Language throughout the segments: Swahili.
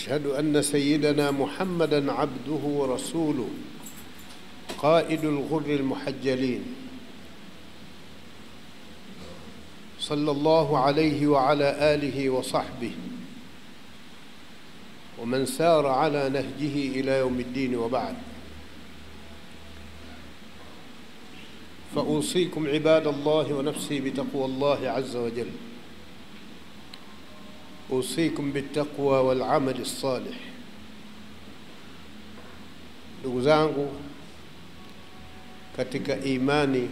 وأشهد أن سيدنا محمدًا عبده ورسوله قائد الغر المحجلين صلى الله عليه وعلى آله وصحبه ومن سار على نهجه إلى يوم الدين، وبعد. فأوصيكم عباد الله ونفسي بتقوى الله عز وجل. أوصيكم بالتقوى والعمل الصالح. Ndugu zangu katika imani,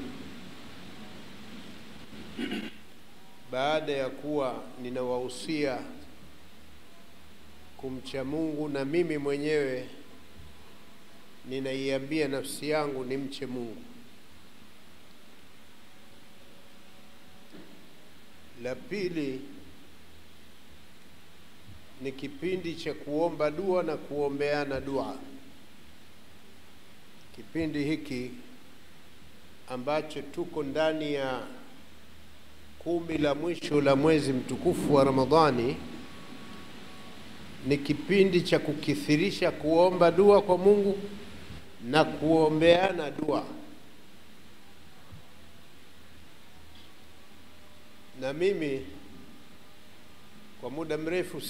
baada ya kuwa ninawahusia kumcha Mungu, na mimi mwenyewe ninaiambia nafsi yangu nimche Mungu. La pili ni kipindi cha kuomba dua na kuombeana dua. Kipindi hiki ambacho tuko ndani ya 10 la mwisho la mwezi mtukufu wa Ramadhani ni kipindi cha kukithirisha kuomba dua kwa Mungu na kuombeana dua. Na mimi kwa muda mrefu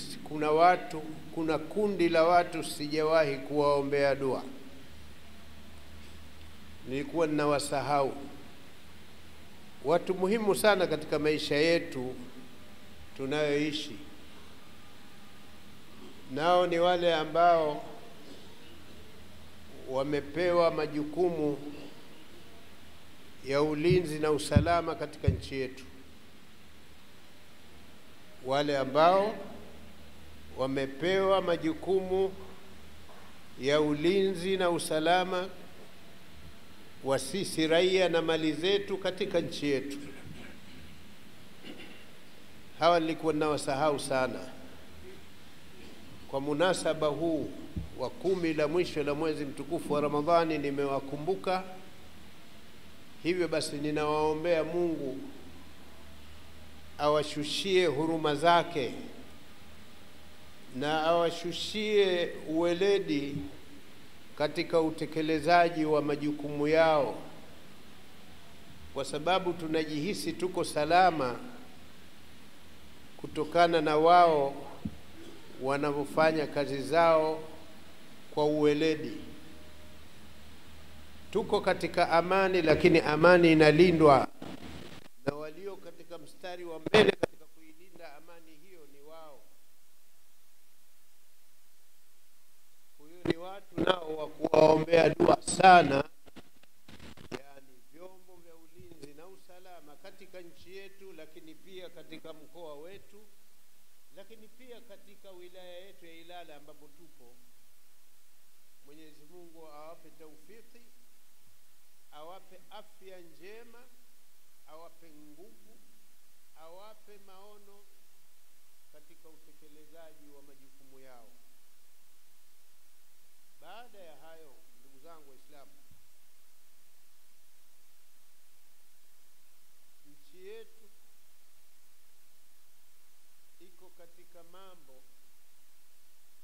kuna kundi la watu sijawahi kuwaombea dua. Nilikuwa ninawasahau watu muhimu sana katika maisha yetu tunayoishi. Nao ni wale ambao wamepewa majukumu ya ulinzi na usalama katika nchi yetu. Wale ambao wamepewa majukumu ya ulinzi na usalama wa sisi raia na mali zetu katika nchi yetu. Hawa nilikuwa nawasahau sana. Kwa munasaba huu wa 10 la mwisho la mwezi mtukufu wa Ramadhani nimewakumbuka. Hivyo basi ninawaombea Mungu awashushie huruma zake na awashushie uweledi katika utekelezaji wa majukumu yao, kwa sababu tunajihisi tuko salama kutokana na wao wanavyofanya kazi zao kwa uweledi. Tuko katika amani, lakini amani inalindwa, na walio katika mstari wa mbele katika kuilinda amani hiyo ni wao. Huyo ni watu nao wa kuwaombea dua sana, yani vyombo vya ulinzi na usalama katika nchi yetu, lakini pia katika mkoa wetu, lakini pia katika wilaya yetu ya Ilala ambapo tupo. Mwenyezi Mungu awape taufiki, awape afya njema, awape nguvu, awape maono katika utekelezaji wa majukumu yao. Baada ya hayo, ndugu zangu Waislamu, nchi yetu iko katika mambo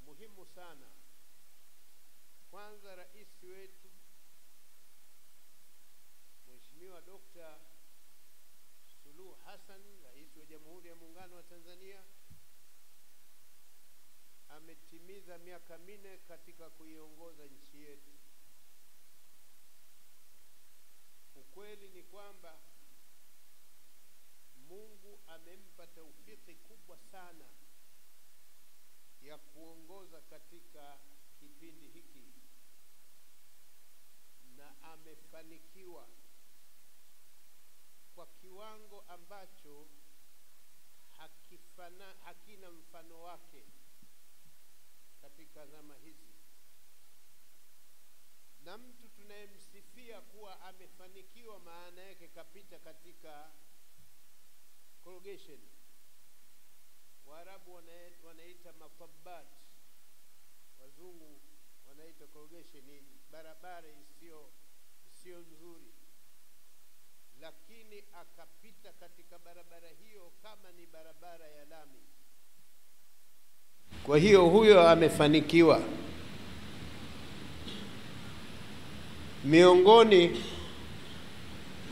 muhimu sana. Kwanza, rais wetu Mheshimiwa Dr. Suluhu Hassan, rais wa Jamhuri ya Muungano wa Tanzania, ametimiza miaka 4 katika kuiongoza nchi yetu. Ukweli ni kwamba Mungu amempa taufiki kubwa sana ya kuongoza katika kipindi hiki, na amefanikiwa kwa kiwango ambacho hakina mfano wake katika zama hizi. Na mtu tunayemsifia kuwa amefanikiwa, maana yake kapita katika corrugation. Waarabu wanaita matabbat, wazungu wanaita corrugation. Ni barabara isiyo nzuri, lakini akapita katika barabara hiyo kama ni barabara ya lami. Kwa hiyo huyo amefanikiwa. Miongoni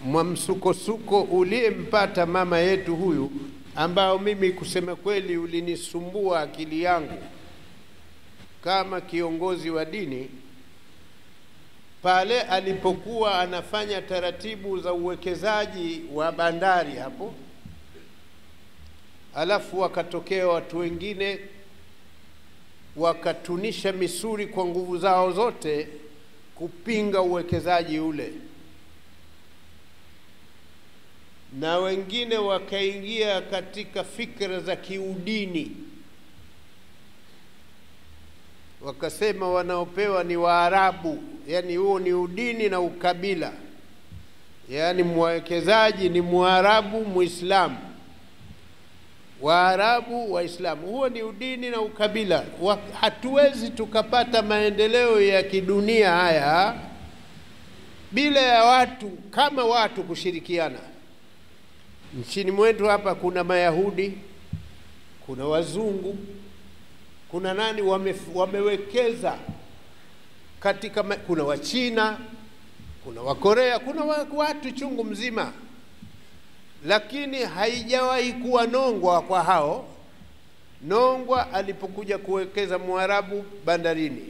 mwa msukosuko uliyempata mama yetu huyu, ambao mimi kusema kweli ulinisumbua akili yangu kama kiongozi wa dini, pale alipokuwa anafanya taratibu za uwekezaji wa bandari hapo, alafu wakatokea watu wengine wakatunisha misuri kwa nguvu zao zote kupinga uwekezaji ule, na wengine wakaingia katika fikra za kiudini, wakasema wanaopewa ni Waarabu, yani huo ni udini na ukabila, yani mwekezaji ni Mwarabu Muislamu, Waarabu Waislamu, huo ni udini na ukabila. Hatuwezi tukapata maendeleo ya kidunia haya bila ya watu kama watu kushirikiana. Nchini mwetu hapa kuna Mayahudi, kuna wazungu, kuna nani wamewekeza katika kuna Wachina, kuna Wakorea, kuna watu chungu mzima, lakini haijawahi kuwa nongwa kwa hao. Nongwa alipokuja kuwekeza Mwarabu bandarini.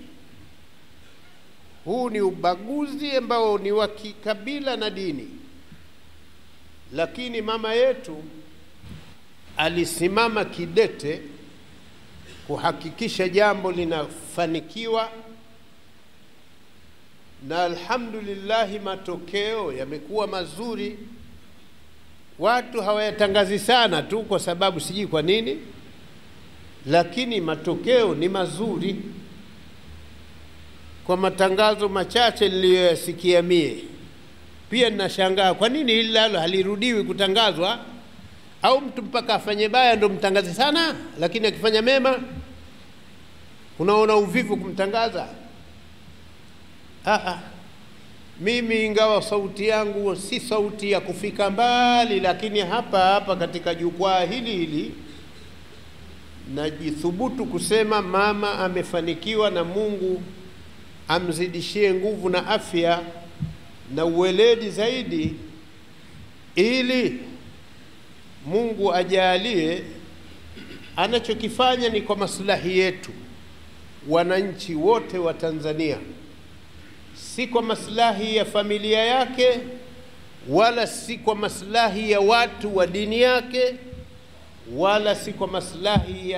Huu ni ubaguzi ambao ni wa kikabila na dini. Lakini mama yetu alisimama kidete kuhakikisha jambo linafanikiwa, na alhamdulillah matokeo yamekuwa mazuri. Watu hawayatangazi sana tu kwa sababu sijui kwa nini, lakini matokeo ni mazuri. Kwa matangazo machache niliyoyasikia mie, pia ninashangaa kwa nini hili lalo halirudiwi kutangazwa, au mtu mpaka afanye baya ndo mtangaze sana, lakini akifanya mema unaona uvivu kumtangaza. Mimi ingawa sauti yangu si sauti ya kufika mbali, lakini hapa katika jukwaa hili najithubutu kusema mama amefanikiwa, na Mungu amzidishie nguvu na afya na uweledi zaidi, ili Mungu ajalie anachokifanya ni kwa maslahi yetu wananchi wote wa Tanzania, si kwa maslahi ya familia yake, wala si kwa maslahi ya watu wa dini yake, wala si kwa maslahi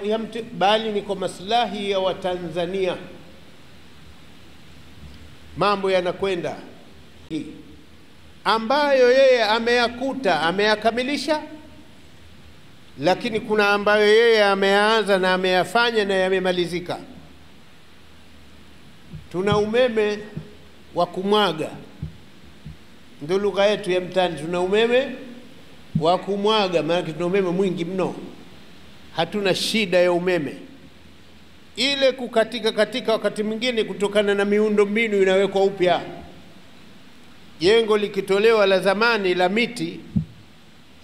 ya mtu, bali ni kwa maslahi ya Watanzania. Mambo yanakwenda ambayo yeye ameyakuta, ameyakamilisha, lakini kuna ambayo yeye ameanza na ameyafanya na yamemalizika. Tuna umeme wa kumwaga, ndio lugha yetu ya mtaani. Tuna umeme wa kumwaga, maana tuna umeme mwingi mno, hatuna shida ya umeme. Ile katika wakati mwingine kutokana na miundo mbinu inawekwa upya. Jengo likitolewa la zamani la miti,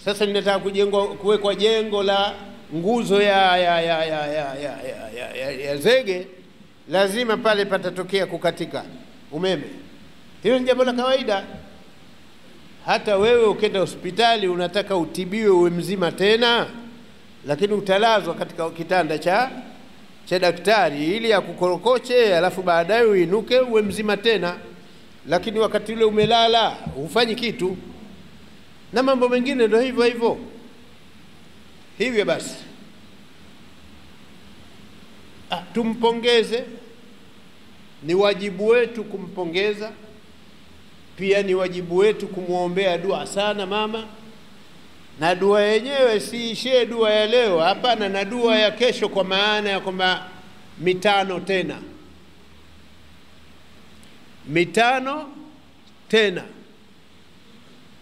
sasa linataka kuwekwa jengo la nguzo ya zege, lazima pale patatokea kukatika umeme. Hilo ni jambo la kawaida. Hata wewe ukenda hospitali unataka utibiwe uwe mzima tena, lakini utalazwa katika kitanda cha daktari ili akukorokoche, alafu baadaye uinuke uwe mzima tena. Lakini wakati ule umelala hufanyi kitu, na mambo mengine ndio hivyo hivyo. Hivyo basi tumpongeze, ni wajibu wetu kumpongeza, pia ni wajibu wetu kumuombea dua sana mama. Na dua yenyewe si ishie dua ya leo, hapana, na dua ya kesho, kwa maana ya kwamba mitano tena,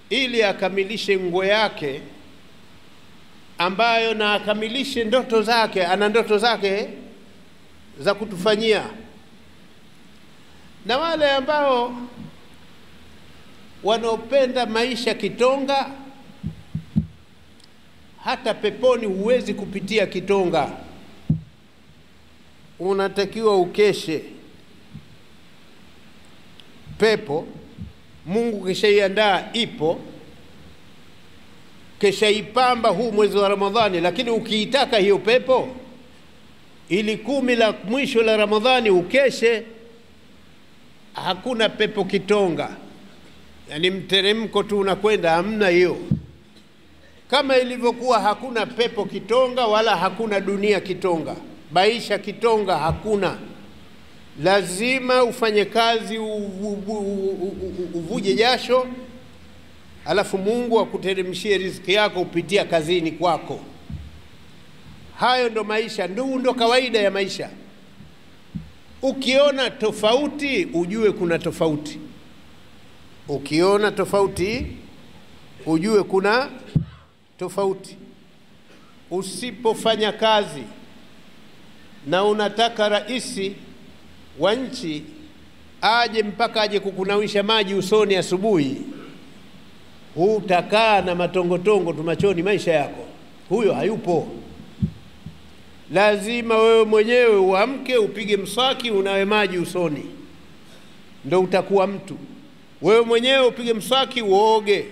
ili akamilishe nguo yake, ambayo na akamilishe ndoto zake. Ana ndoto zake za kutufanyia. Na wale ambao wanaopenda maisha kitonga, hata peponi huwezi kupitia kitonga. unatakiwa ukeshe pepo. Mungu kishaiandaa, ipo, kishaipamba huu mwezi wa Ramadhani. Lakini ukiitaka hiyo pepo, ili 10 la mwisho la Ramadhani ukeshe. Hakuna pepo kitonga, yani mteremko tu unakwenda, hamna hiyo. Kama ilivyokuwa hakuna pepo kitonga wala hakuna dunia kitonga, maisha kitonga hakuna. Lazima ufanye kazi, uvuje jasho, alafu Mungu akuteremshie riziki yako upitia kazini kwako. Hayo ndo maisha, ndo kawaida ya maisha. Ukiona tofauti ujue kuna tofauti. Ukiona tofauti ujue kuna tofauti. Usipofanya kazi na unataka raisi wa nchi aje mpaka aje kukunawisha maji usoni asubuhi, utakaa na matongotongo tumachoni maisha yako. Huyo hayupo. Lazima wewe mwenyewe uamke, upige mswaki, unawe maji usoni, ndo utakuwa mtu. Wewe mwenyewe upige mswaki, uoge,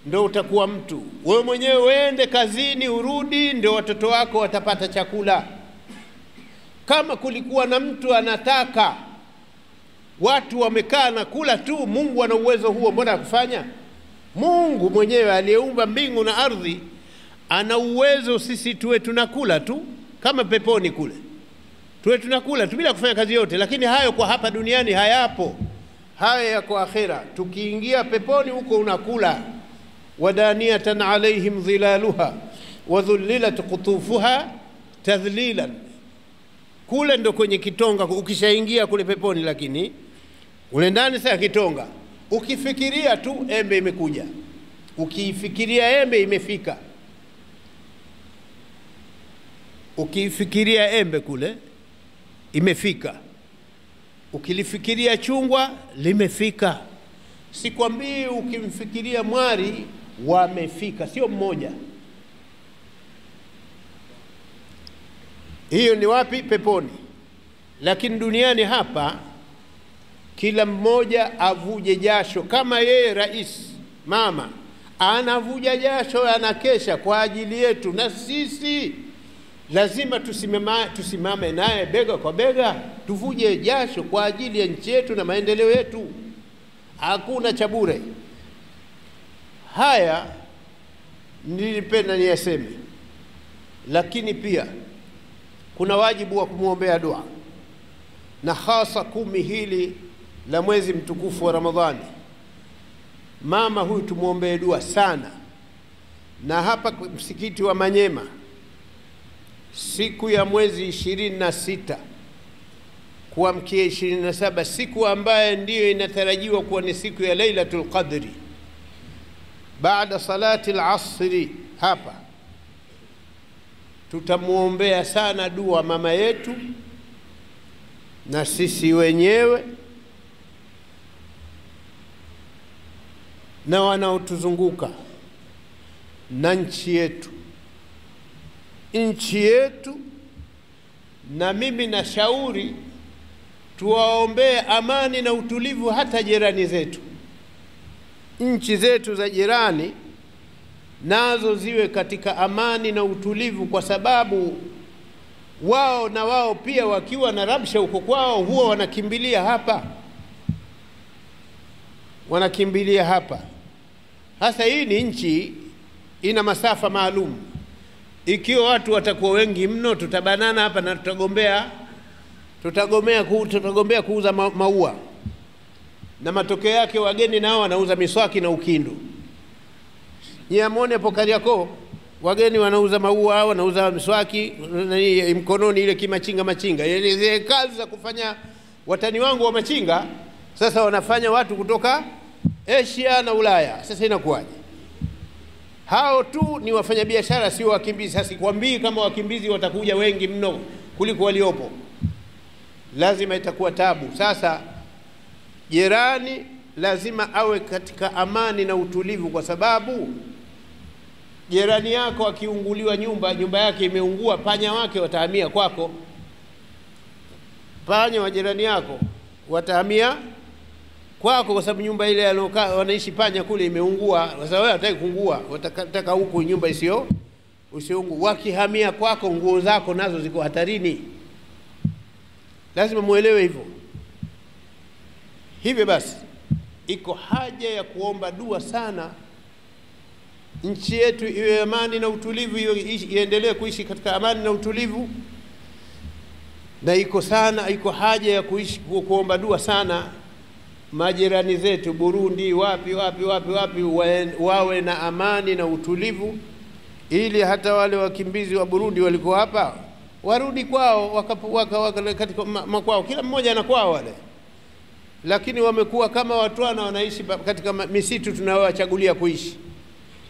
ndo utakuwa mtu. Wewe mwenyewe uende kazini, urudi, ndo watoto wako watapata chakula. Kama kulikuwa na mtu anataka watu wamekaa na kula tu, Mungu ana uwezo huo, mbona hakufanya? Mungu mwenyewe aliyeumba mbingu na ardhi ana uwezo sisi tuwe tunakula tu kama peponi kule, tuwe tunakula tu bila kufanya kazi yote. Lakini hayo kwa hapa duniani hayapo, haya yako akhera. Tukiingia peponi huko unakula. Wadaniyatan alaihim dhilaluha wa dhullilat qutufuha tadhlilan. Kule ndo kwenye kitonga ukishaingia kule peponi. Lakini ule ndani sasa kitonga, ukifikiria tu embe imekuja, ukifikiria embe imefika. Ukifikiria embe kule imefika, ukilifikiria chungwa limefika. Sikwambii ukimfikiria mwari wamefika, sio mmoja. Hiyo ni wapi? Peponi. Lakini duniani hapa kila mmoja avuje jasho, kama yeye rais mama anavuja jasho, anakesha kwa ajili yetu, na sisi lazima tusimame naye bega kwa bega, tuvuje jasho kwa ajili ya nchi yetu na maendeleo yetu. Hakuna cha bure. Haya nilipenda niyaseme, lakini pia kuna wajibu wa kumuombea dua, na hasa 10 hili la mwezi mtukufu wa Ramadhani. Mama huyu tumuombee dua sana. Na hapa msikiti wa Manyema siku ya mwezi 26 kuamkia 27, siku ambaye ndiyo inatarajiwa kuwa ni siku ya Lailatul Qadri, baada salati al-asri, hapa tutamuombea sana dua mama yetu na sisi wenyewe na wanaotuzunguka na nchi yetu. Na mimi nashauri tuwaombee amani na utulivu hata jirani zetu. Nchi zetu za jirani nazo ziwe katika amani na utulivu, kwa sababu wao pia wakiwa na rabsha huko kwao huwa wanakimbilia hapa. Hasa hii ni nchi ina masafa maalum. Ikiwa watu watakuwa wengi mno, tutabanana hapa na tutagombea kuuza maua, na matokeo yake wageni nao wanauza miswaki na ukindu. Niamone hapo Kariakoo, wageni wanauza maua, wanauza miswaki mkononi, ile machinga. Ile kazi za kufanya watani wangu wa machinga sasa wanafanya watu kutoka Asia na Ulaya. Sasa inakuwaje? Hao tu ni wafanyabiashara, sio wakimbizi. Sasa sikwambii kama wakimbizi watakuja wengi mno kuliko waliopo, lazima itakuwa tabu. Sasa jirani lazima awe katika amani na utulivu, kwa sababu jirani yako akiunguliwa nyumba yake imeungua, panya wake watahamia kwako. panya wa jirani yako watahamia kwako, kwa sababu nyumba ile alokaa wanaishi panya kule imeungua. Sasa wewe unataka kuungua, unataka huku nyumba usiungu. Wakihamia kwako, nguo zako nazo ziko hatarini. Lazima muelewe hivyo. Hivyo basi iko haja ya kuomba dua sana, nchi yetu iwe amani na utulivu, iendelee kuishi katika amani na utulivu. Na iko haja ya kuomba dua sana majirani zetu Burundi, wapi wawe na amani na utulivu, ili hata wale wakimbizi wa Burundi waliko hapa warudi kwao, katika makwao. Kila mmoja ana kwao wale, lakini wamekuwa kama watu wanaishi katika misitu tunayowachagulia kuishi.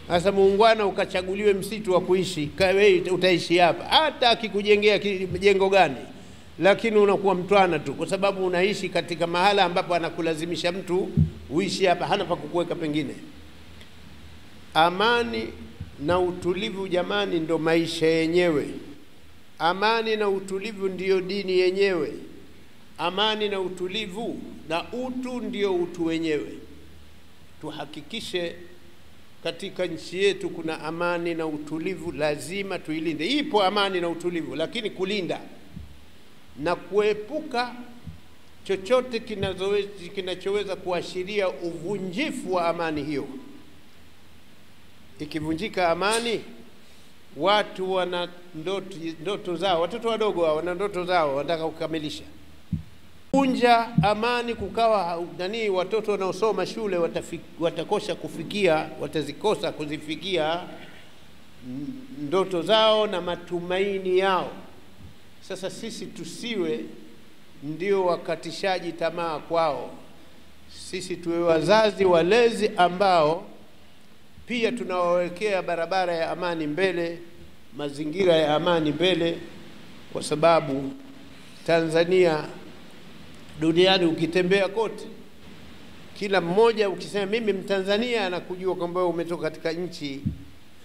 Sasa muungwana ukachaguliwe msitu wa kuishi, wewe utaishi hapa hata akikujengea jengo gani, lakini unakuwa mtwana tu, kwa sababu unaishi katika mahala ambapo anakulazimisha mtu uishi hapa, hana pa kukuweka pengine. Amani na utulivu jamani ndo maisha yenyewe. Amani na utulivu ndiyo dini yenyewe. Amani na utulivu na utu ndiyo utu wenyewe. Tuhakikishe katika nchi yetu kuna amani na utulivu, lazima tuilinde. Ipo amani na utulivu, lakini kulinda na kuepuka chochote kinachoweza kuashiria uvunjifu wa amani hiyo. Ikivunjika amani, watu wana ndoto zao, watoto wadogo wana ndoto zao wanataka kukamilisha. Kunja amani kukawa watoto wanaosoma shule watazikosa kuzifikia ndoto zao na matumaini yao. Sasa sisi tusiwe ndio wakatishaji tamaa kwao. Sisi tuwe wazazi walezi ambao pia tunawawekea barabara ya amani mbele, mazingira ya amani mbele, kwa sababu Tanzania duniani ukitembea kote, kila mmoja ukisema mimi Mtanzania anakujua kwamba umetoka katika nchi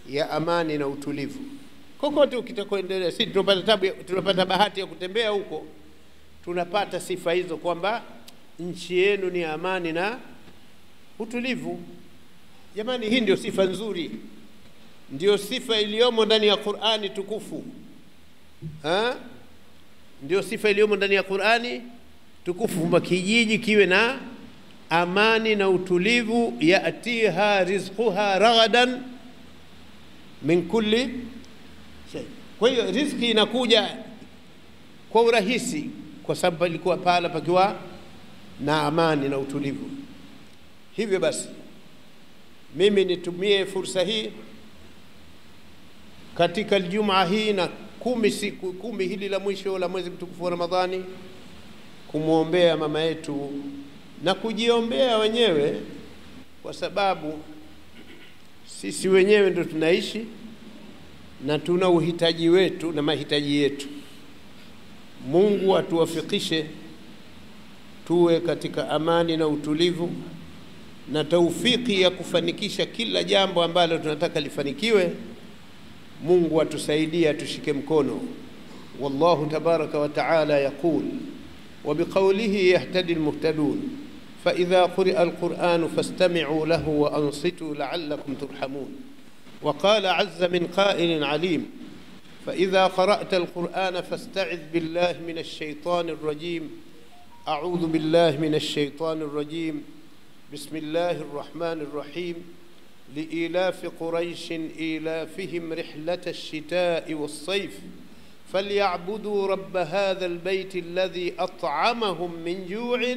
ya amani na utulivu. Kokote ukitakoendelea, sisi tunapata bahati ya kutembea huko, tunapata sifa hizo kwamba nchi yenu ni amani na utulivu. Jamani, hii ndio sifa nzuri, ndio sifa iliyomo ndani ya Qur'ani tukufu. Ndio sifa iliyomo ndani ya Qur'ani tukufu, kwamba kijiji kiwe na amani na utulivu. Yatiha rizquha ragadan min kulli shay. Kwa hiyo riziki inakuja kwa urahisi, kwa sababu ilikuwa pala pakiwa na amani na utulivu. Hivyo basi mimi nitumie fursa hii katika Ijumaa hii na siku 10 hili la mwisho la mwezi mtukufu wa Ramadhani, kumuombea mama yetu na kujiombea wenyewe, kwa sababu sisi wenyewe ndio tunaishi na tuna uhitaji wetu na mahitaji yetu. Mungu atuwafikishe tuwe katika amani na utulivu na taufiki ya kufanikisha kila jambo ambalo tunataka lifanikiwe. Mungu atusaidie, tushike mkono. Wallahu tabaraka wa taala yaqul وبقوله يهتدي المهتدون فإذا قرئ القرآن فاستمعوا له وأنصتوا لعلكم ترحمون. وقال عز من قائل عليم فإذا قرأت القرآن فاستعذ بالله من الشيطان الرجيم. أعوذ بالله من الشيطان الرجيم. بسم الله الرحمن الرحيم. لإيلاف قريش إيلافهم رحلة الشتاء والصيف فليعبدوا رب هذا البيت الذي أطعمهم من جوع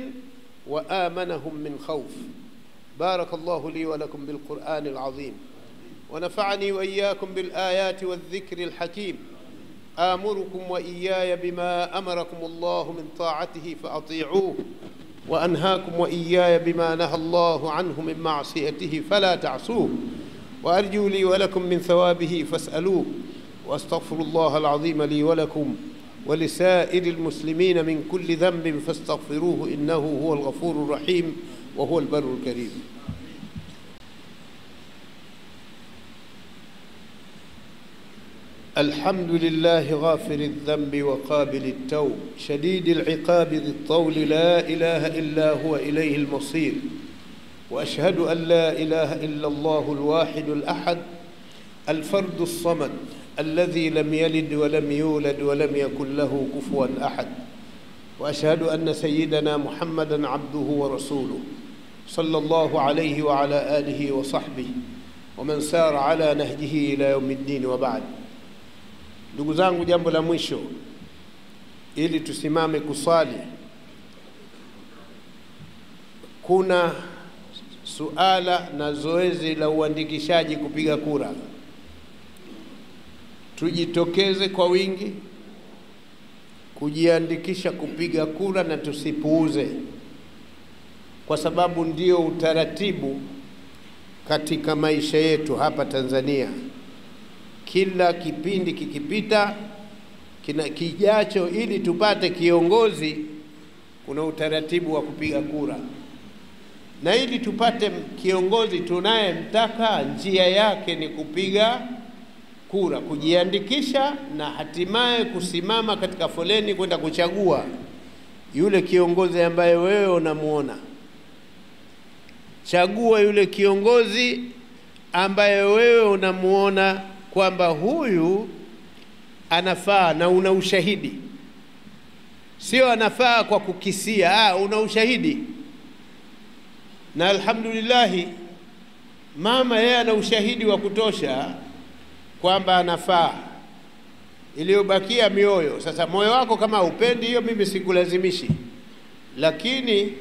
وآمنهم من خوف. بارك الله لي ولكم بالقرآن العظيم ونفعني وإياكم بالآيات والذكر الحكيم. آمركم وإياي بما أمركم الله من طاعته فأطيعوه، وأنهاكم وإياي بما نهى الله عنه من معصيته فلا تعصوه، وأرجو لي ولكم من ثوابه فاسألوه. وأستغفر الله العظيم لي ولكم ولسائر المسلمين من كل ذنب فاستغفروه إنه هو الغفور الرحيم وهو البر الكريم. الحمد لله غافر الذنب وقابل التوب شديد العقاب ذي الطول لا إله إلا هو إليه المصير وأشهد أن لا إله إلا الله الواحد الأحد الفرد الصمد الذي لم يلد ولم يولد ولم يكن له كفوا أحد وأشهد أن سيدنا محمدا عبده ورسوله صلى الله عليه وعلى آله وصحبه ومن سار على نهجه إلى يوم الدين وبعد. Ndugu zangu, jambo la mwisho ili tusimame kusali, kuna suala na zoezi la uandikishaji kupiga kura. Tujitokeze kwa wingi kujiandikisha kupiga kura na tusipuuze, kwa sababu ndio utaratibu katika maisha yetu hapa Tanzania. Kila kipindi kikipita kijacho, ili tupate kiongozi, kuna utaratibu wa kupiga kura, na ili tupate kiongozi tunayemtaka, njia yake ni kupiga kura, kujiandikisha na hatimaye kusimama katika foleni kwenda kuchagua yule kiongozi ambaye wewe unamuona. Chagua yule kiongozi ambaye wewe unamuona kwamba huyu anafaa na una ushahidi. Sio anafaa kwa kukisia, una ushahidi. Na alhamdulillah mama yeye ana ushahidi wa kutosha kwamba anafaa. Iliyobakia mioyo. Sasa moyo wako kama upendi hiyo, mimi sikulazimishi, lakini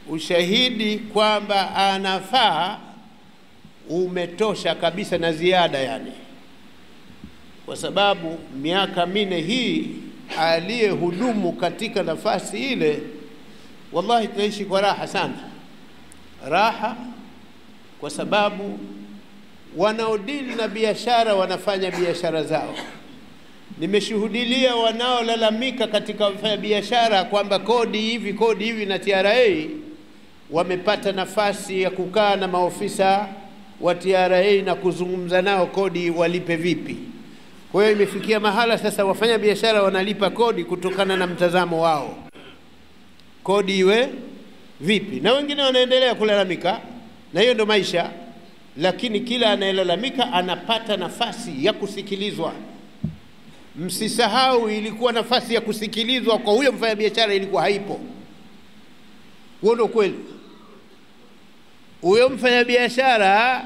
ushahidi kwamba anafaa umetosha kabisa na ziada yani. Kwa sababu miaka 4 hii aliyehudumu katika nafasi ile, wallahi tunaishi kwa raha sana. Raha kwa sababu wanaodili na biashara wanafanya biashara zao. Nimeshuhudilia wanaolalamika katika wafanya biashara kwamba kodi hivi na TRA, wamepata nafasi ya kukaa na maofisa wa TRA na kuzungumza nao kodi walipe vipi. Kwa hiyo imefikia mahala sasa wafanya biashara wanalipa kodi kutokana na mtazamo wao, kodi iwe vipi, na wengine wanaendelea kulalamika, na hiyo ndo maisha. Lakini kila anayelalamika anapata nafasi ya kusikilizwa. Msisahau, ilikuwa nafasi ya kusikilizwa kwa huyo mfanya biashara ilikuwa haipo. Huo ndio kweli. Huyo mfanya biashara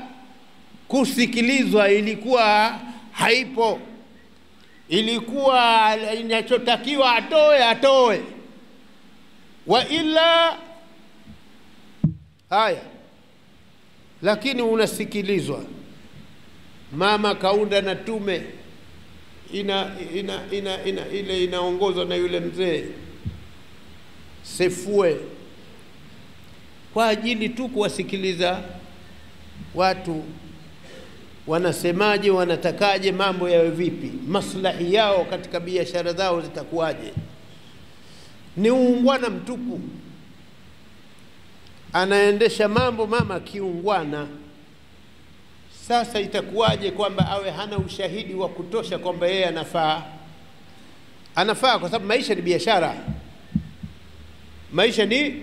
kusikilizwa ilikuwa haipo. Ilikuwa inachotakiwa atoe wa ila haya, lakini unasikilizwa. Mama kaunda na tume ile inaongozwa na yule mzee Sefue kwa ajili tu kuwasikiliza watu wanasemaje, wanatakaje, mambo yawe vipi, maslahi yao katika biashara zao zitakuwaje. Ni uungwana mtupu. Anaendesha mambo mama kiungwana. Sasa itakuwaje kwamba awe hana ushahidi wa kutosha kwamba yeye anafaa? Anafaa kwa sababu maisha ni biashara. Maisha ni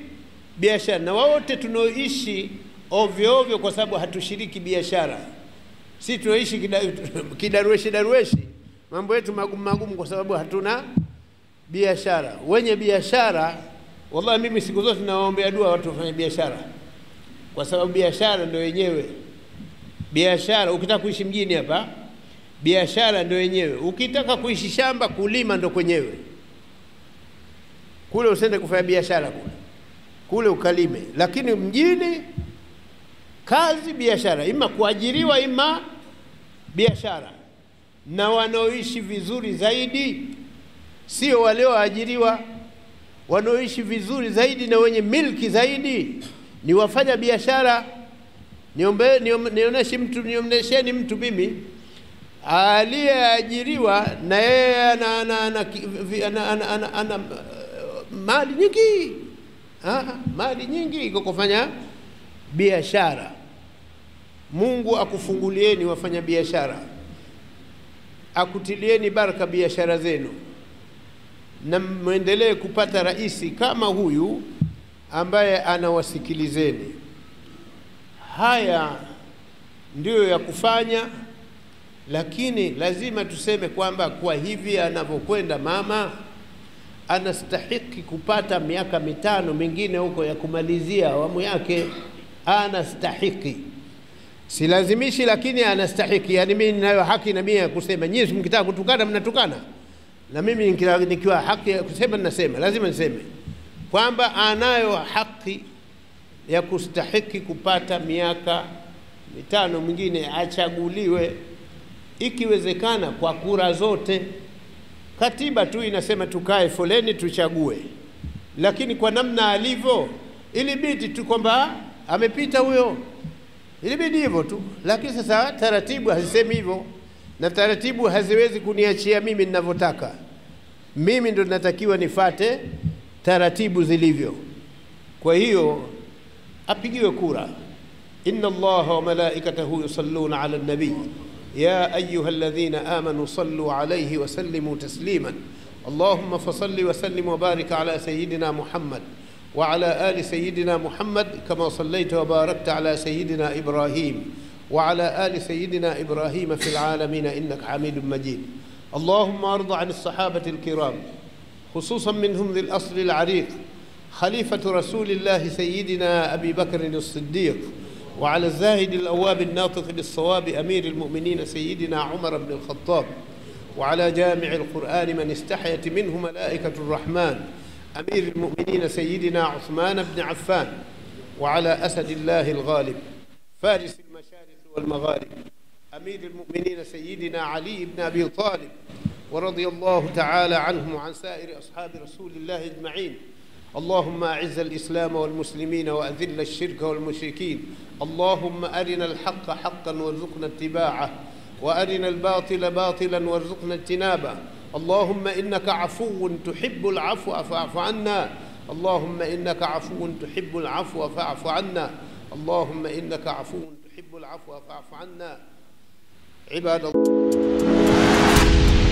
biashara, na wote tunaoishi ovyo kwa sababu hatushiriki biashara. Si tuishi kidarueshi, mambo yetu magumu kwa sababu hatuna biashara. Wenye biashara, wallahi mimi siku zote nawaombea dua watu wafanye biashara, kwa sababu biashara ndio yenyewe. Biashara, ukitaka kuishi mjini hapa, biashara ndio yenyewe. Ukitaka kuishi shamba, kulima ndio kwenyewe. Kule usende kufanya biashara kule ukalime. Lakini mjini kazi, biashara, ima kuajiriwa ima biashara. Na wanaoishi vizuri zaidi sio wale waajiriwa. Wanaoishi vizuri zaidi na wenye milki zaidi ni wafanya biashara. Nionyesheni mtu mimi aliyeajiriwa na yeye ana mali nyingi, mali nyingi iko kufanya biashara. Mungu akufungulieni wafanya biashara. akutilieni baraka biashara zenu, na muendelee kupata raisi kama huyu ambaye anawasikilizeni. Haya ndiyo ya kufanya, lakini lazima tuseme kwamba kwa hivi anavyokwenda mama anastahiki kupata miaka 5 mingine huko ya kumalizia awamu yake. Anastahiki, silazimishi, lakini anastahiki. Yani mimi ninayo haki na mimi ya kusema. Nyinyi mkitaka kutukana mnatukana, na mimi nikiwa haki ya kusema ninasema. Lazima niseme kwamba anayo haki ya kustahiki kupata miaka 5 mingine, achaguliwe ikiwezekana kwa kura zote. Katiba tu inasema tukae foleni tuchague, lakini kwa namna alivyo ilibidi tu kwamba amepita huyo, ilibidi hivyo tu. Lakini sasa taratibu hazisemi hivyo, na taratibu haziwezi kuniachia mimi ninavyotaka. Mimi ndo natakiwa nifate taratibu zilivyo. Kwa hiyo apigiwe kura. inna Allaha wa malaikatahu yusalluna ala nabii يا أيها الذين آمنوا صلوا عليه وسلموا تسليما اللهم فصل وسلم وبارك على سيدنا محمد وعلى آل سيدنا محمد كما صليت وباركت على سيدنا إبراهيم وعلى آل سيدنا إبراهيم في العالمين إنك حميد مجيد. اللهم أرض عن الصحابة الكرام خصوصا منهم ذي الأصل العريق خليفة رسول الله سيدنا أبي بكر الصديق، وعلى الزاهد الأواب الناطق بالصواب أمير المؤمنين سيدنا عمر بن الخطاب، وعلى جامع القرآن من استحيت منه ملائكة الرحمن أمير المؤمنين سيدنا عثمان بن عفان، وعلى أسد الله الغالب فارس المشارق والمغارب أمير المؤمنين سيدنا علي بن أبي طالب، ورضي الله تعالى عنهم وعن سائر أصحاب رسول الله أجمعين. اللهم أعز الإسلام والمسلمين وأذل الشرك والمشركين. اللهم أرنا الحق حقا وارزقنا اتباعه، وأرنا الباطل باطلا وارزقنا اجتنابه. اللهم إنك عفو تحب العفو فاعف عنا. اللهم إنك عفو تحب العفو فاعف عنا. اللهم إنك عفو تحب العفو فاعف عنا. عباد الله.